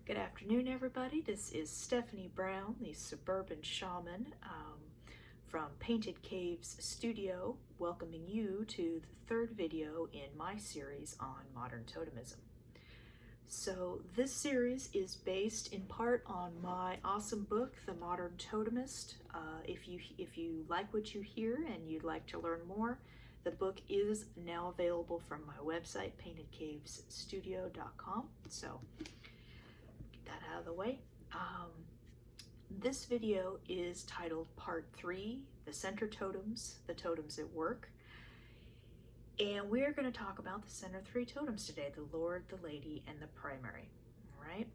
Good afternoon, everybody. This is Stephanie Brown, the suburban shaman from Painted Caves Studio, welcoming you to the third video in my series on Modern Totemism. So this series is based in part on my awesome book, The Modern Totemist. If you like what you hear and you'd like to learn more, the book is now available from my website, paintedcavesstudio.com. So that out of the way. This video is titled Part 3, The Center Totems, the Totems at Work. And we're going to talk about the center three totems today, the Lord, the Lady, and the Primary. All right.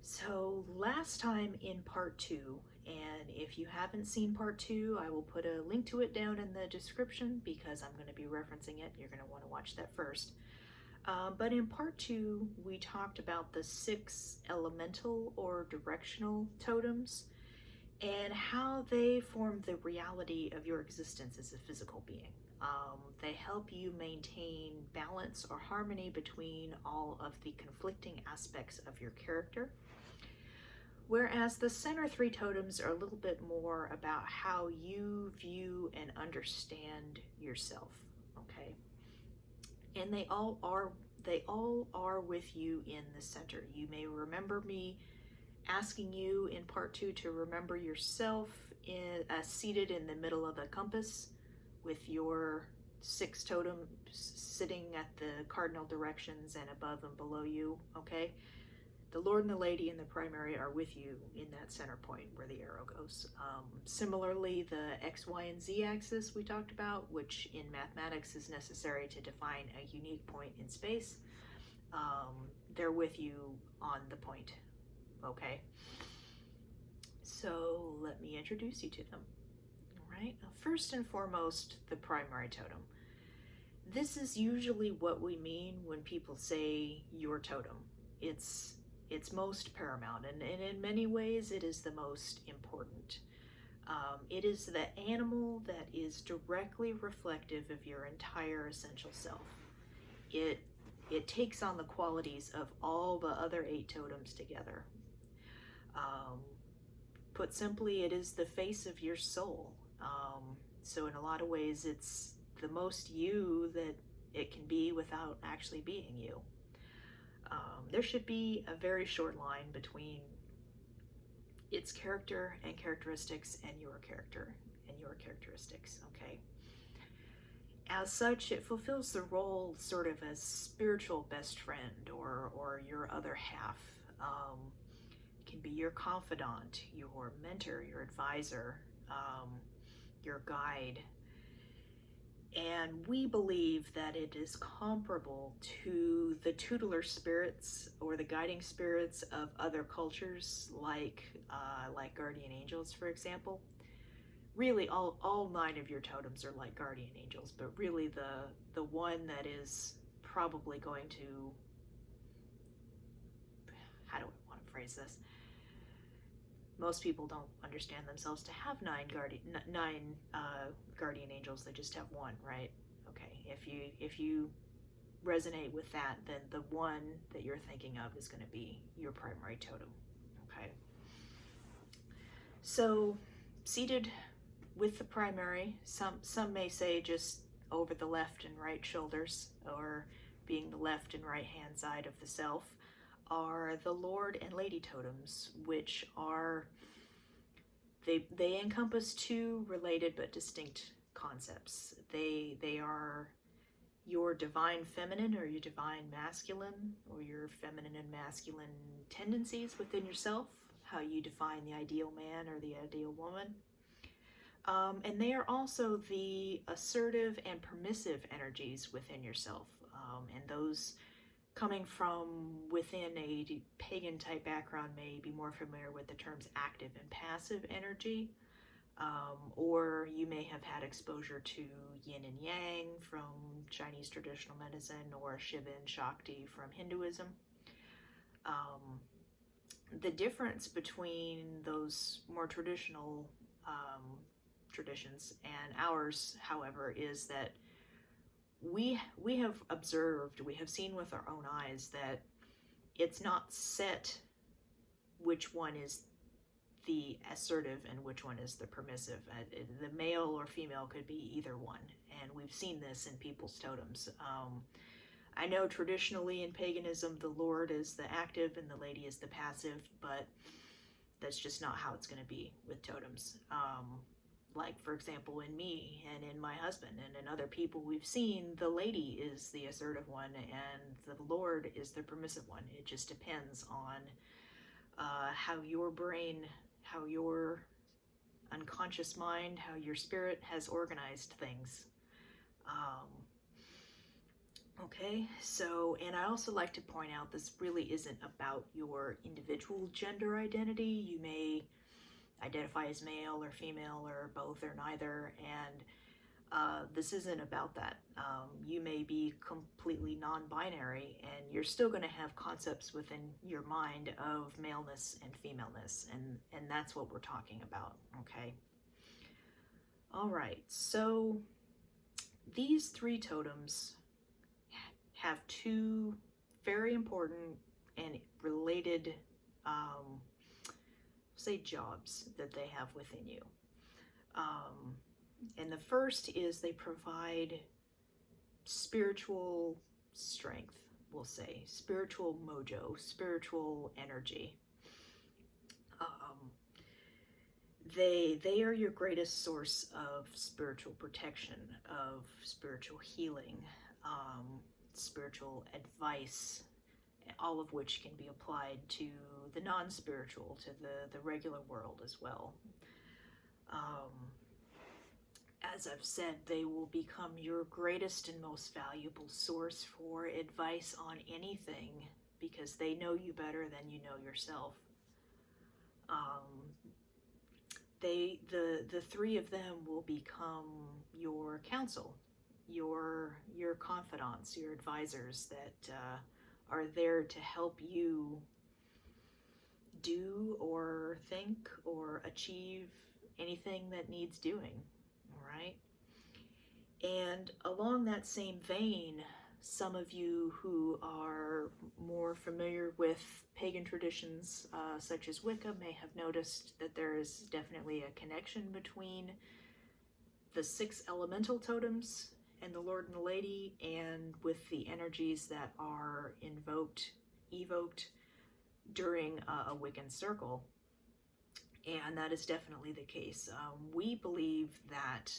So last time in Part 2, and if you haven't seen Part 2, I will put a link to it down in the description because I'm going to be referencing it. You're going to want to watch that first. But in Part 2, we talked about the 6 elemental or directional totems and how they form the reality of your existence as a physical being. They help you maintain balance or harmony between all of the conflicting aspects of your character. Whereas the center 3 totems are a little bit more about how you view and understand yourself, okay? And they all are with you in the center. You may remember me asking you in Part 2 to remember yourself seated in the middle of a compass with your 6 totems sitting at the cardinal directions and above and below you, okay? The Lord and the Lady and the Primary are with you in that center point where the arrow goes. Similarly, the X, Y, and Z axis we talked about, which in mathematics is necessary to define a unique point in space, they're with you on the point, okay? So let me introduce you to them. All right, now, first and foremost, the primary totem. This is usually what we mean when people say your totem. It's most paramount, and in many ways it is the most important. It is the animal that is directly reflective of your entire essential self. It takes on the qualities of all the other 8 totems together. Put simply, it is the face of your soul. So in a lot of ways, it's the most you that it can be without actually being you. There should be a very short line between its character and characteristics and your character and your characteristics, okay? As such, it fulfills the role sort of as spiritual best friend or your other half. It can be your confidant, your mentor, your advisor, your guide. And we believe that it is comparable to the tutelar spirits or the guiding spirits of other cultures, like guardian angels, for example. Really, all 9 of your totems are like guardian angels, but really the one that is probably going to, how do I want to phrase this? Most people don't understand themselves to have 9 guardian angels. They just have 1, right? Okay, if you resonate with that, then the one that you're thinking of is going to be your primary totem, okay? So seated with the primary, some may say just over the left and right shoulders, or being the left and right hand side of the self, are the Lord and Lady totems, which are, they encompass 2 related but distinct concepts. They are your divine feminine or your divine masculine, or your feminine and masculine tendencies within yourself, how you define the ideal man or the ideal woman. And they are also the assertive and permissive energies within yourself, and those coming from within a pagan type background may be more familiar with the terms active and passive energy, or you may have had exposure to yin and yang from Chinese traditional medicine, or Shiva and Shakti from Hinduism. The difference between those more traditional traditions and ours, however, is that we have observed, we have seen with our own eyes that it's not set which one is the assertive and which one is the permissive. The male or female could be either one, and we've seen this in people's totems. I know traditionally in paganism the Lord is the active and the Lady is the passive, but that's just not how it's going to be with totems. Like, for example, in me and in my husband and in other people we've seen, the Lady is the assertive one and the Lord is the permissive one. It just depends on how your brain, how your unconscious mind, how your spirit has organized things. Okay, so, and I also like to point out this really isn't about your individual gender identity. You may identify as male or female or both or neither, and this isn't about that. You may be completely non-binary and you're still going to have concepts within your mind of maleness and femaleness, and that's what we're talking about, okay? All right, so these three totems have two very important and related, say, jobs that they have within you. And the first is they provide spiritual strength, we'll say, spiritual mojo, spiritual energy. They are your greatest source of spiritual protection, of spiritual healing, spiritual advice, all of which can be applied to the non-spiritual, to the regular world as well. As I've said, they will become your greatest and most valuable source for advice on anything because they know you better than you know yourself. The three of them will become your counsel, your confidants, your advisors that are there to help you do or think or achieve anything that needs doing, all right? And along that same vein, some of you who are more familiar with pagan traditions such as Wicca may have noticed that there is definitely a connection between the 6 elemental totems and the Lord and the Lady, and with the energies that are evoked during a Wiccan circle. And that is definitely the case. We believe that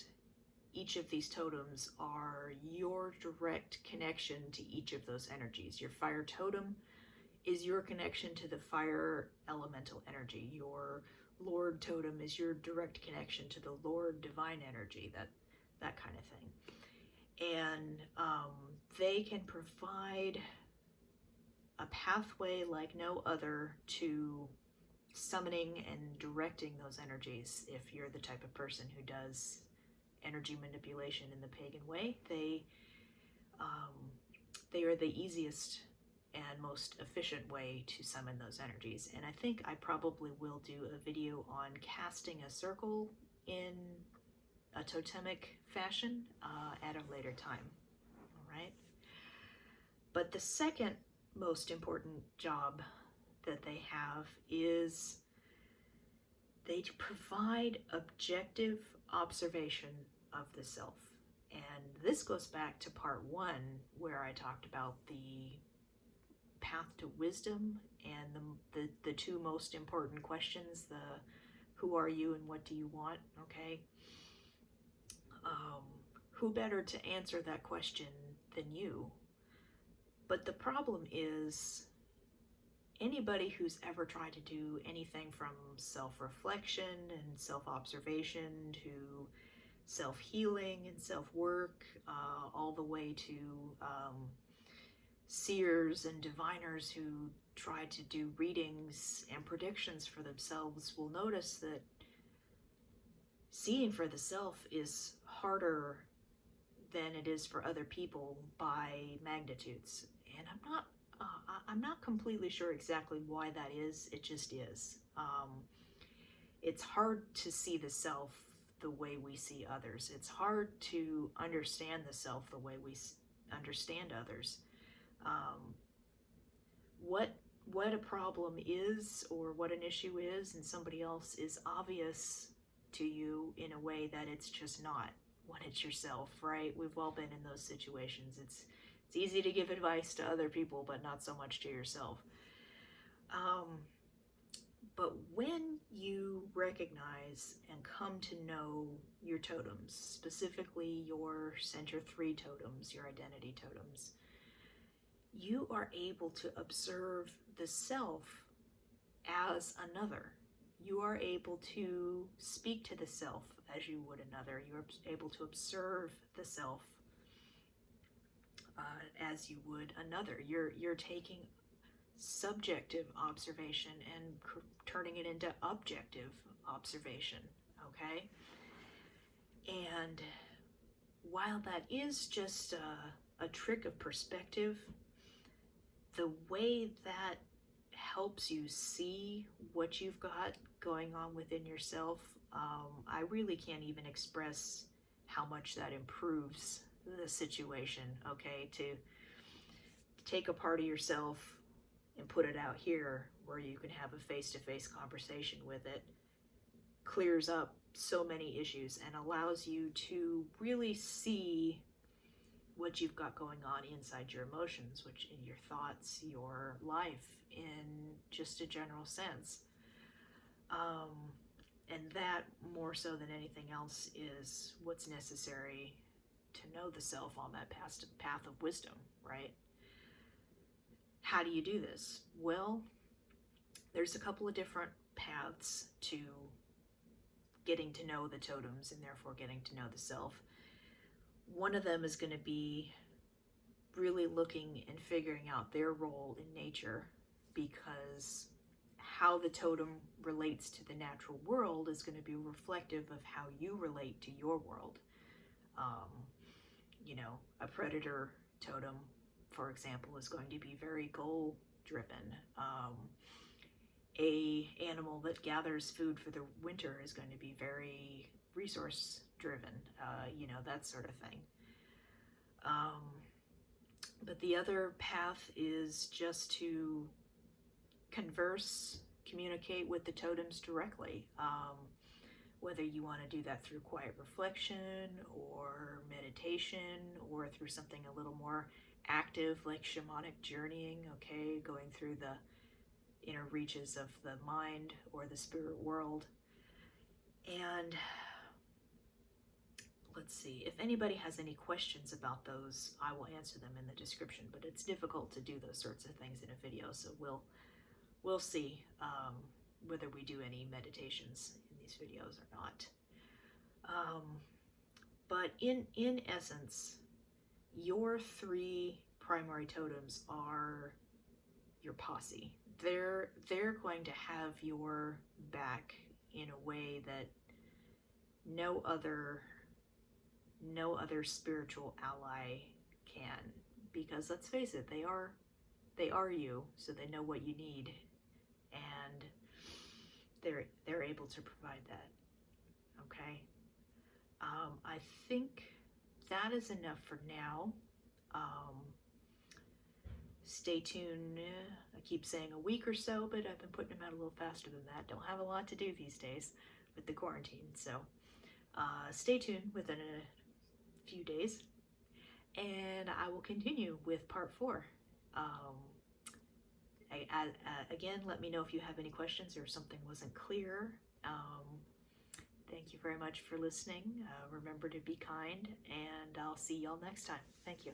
each of these totems are your direct connection to each of those energies. Your fire totem is your connection to the fire elemental energy. Your Lord Totem is your direct connection to the Lord divine energy, that kind of thing. And they can provide a pathway like no other to summoning and directing those energies. If you're the type of person who does energy manipulation in the pagan way, they are the easiest and most efficient way to summon those energies. And I think I probably will do a video on casting a circle in a totemic fashion at a later time, all right? But the second most important job that they have is they provide objective observation of the self. And this goes back to part 1, where I talked about the path to wisdom and the 2 most important questions, the who are you and what do you want, okay? Who better to answer that question than you? But the problem is, anybody who's ever tried to do anything from self-reflection and self-observation to self-healing and self-work, all the way to seers and diviners who try to do readings and predictions for themselves will notice that seeing for the self is harder than it is for other people by magnitudes. And I'm not completely sure exactly why that is. It just is. It's hard to see the self the way we see others. It's hard to understand the self the way we understand others. What what a problem is or what an issue is and somebody else is obvious to you in a way that it's just not when it's yourself, right? We've all been in those situations. It's easy to give advice to other people, but not so much to yourself. But when you recognize and come to know your totems, specifically your center 3 totems, your identity totems, you are able to observe the self as another. You are able to speak to the self as you would another. You're able to observe the self as you would another. You're taking subjective observation and turning it into objective observation, okay? And while that is just a trick of perspective, the way that helps you see what you've got going on within yourself, I really can't even express how much that improves the situation, okay? To take a part of yourself and put it out here where you can have a face-to-face conversation with it clears up so many issues and allows you to really see what you've got going on inside your emotions, which in your thoughts, your life in just a general sense. And that, more so than anything else, is what's necessary to know the self on that path of wisdom, right? How do you do this? Well, there's a couple of different paths to getting to know the totems and therefore getting to know the self. One of them is going to be really looking and figuring out their role in nature, because how the totem relates to the natural world is going to be reflective of how you relate to your world. A predator totem, for example, is going to be very goal driven. A animal that gathers food for the winter is going to be very resource driven, that sort of thing. But the other path is just to communicate with the totems directly. Whether you want to do that through quiet reflection or meditation or through something a little more active like shamanic journeying, okay, going through the inner reaches of the mind or the spirit world. And let's see, if anybody has any questions about those, I will answer them in the description, but it's difficult to do those sorts of things in a video, so we'll see whether we do any meditations in these videos or not. But in essence, your 3 primary totems are your posse. They're going to have your back in a way that no other spiritual able can, because let's face it, they are you, so they know what you need, and they're able to provide that. Okay, I think that is enough for now. Stay tuned. I keep saying a week or so, but I've been putting them out a little faster than that. Don't have a lot to do these days with the quarantine, so stay tuned within a few days, and I will continue with part 4. Again, let me know if you have any questions or something wasn't clear. Thank you very much for listening. Remember to be kind, and I'll see y'all next time. Thank you.